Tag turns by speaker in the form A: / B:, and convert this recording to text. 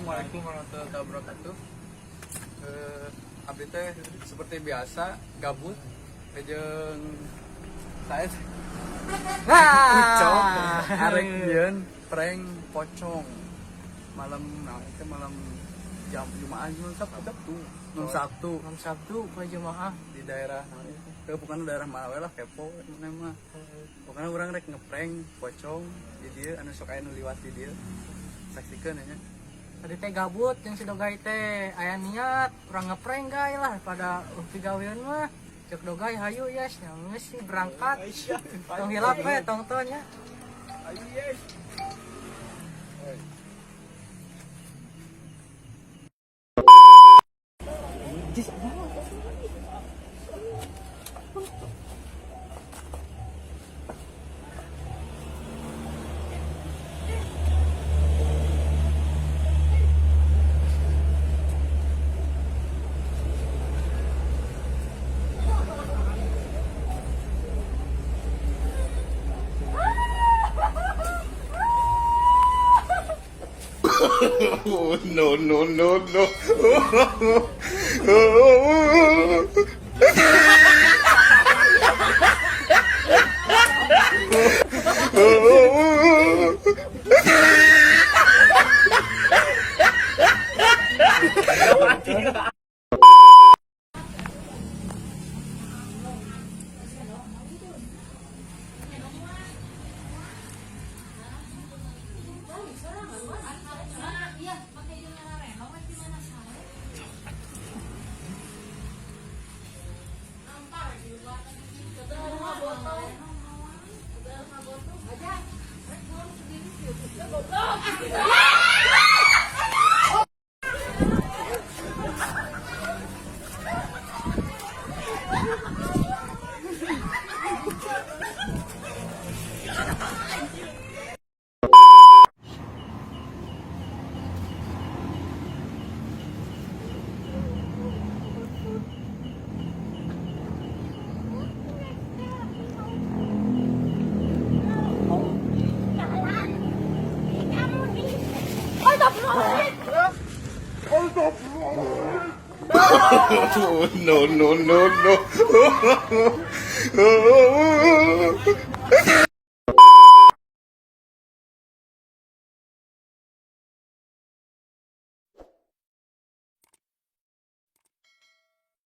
A: Assalamualaikum warahmatullahi wabarakatuh. Abdi teh seperti biasa gabut jeung saya pocong arek yeun prank pocong malam itu malam jam Jumaah Sabtu
B: Sabtu Jemaah
A: di daerah bukan daerah mana we lah kepo mana mah pokoknya orang rek ngeprank pocong di dieu anu sok aya nu liwat di dieu saksikeun nya.
B: tadi teh gabut yang si Dogay teh aya niat urang ngeprank gay lah pada gawean mah cek Dogay hayu yes geus sih berangkat tong hilap we tong nya
A: Ayo yes.
C: Oh, no, no, no, no. Oh, no, no, no, no.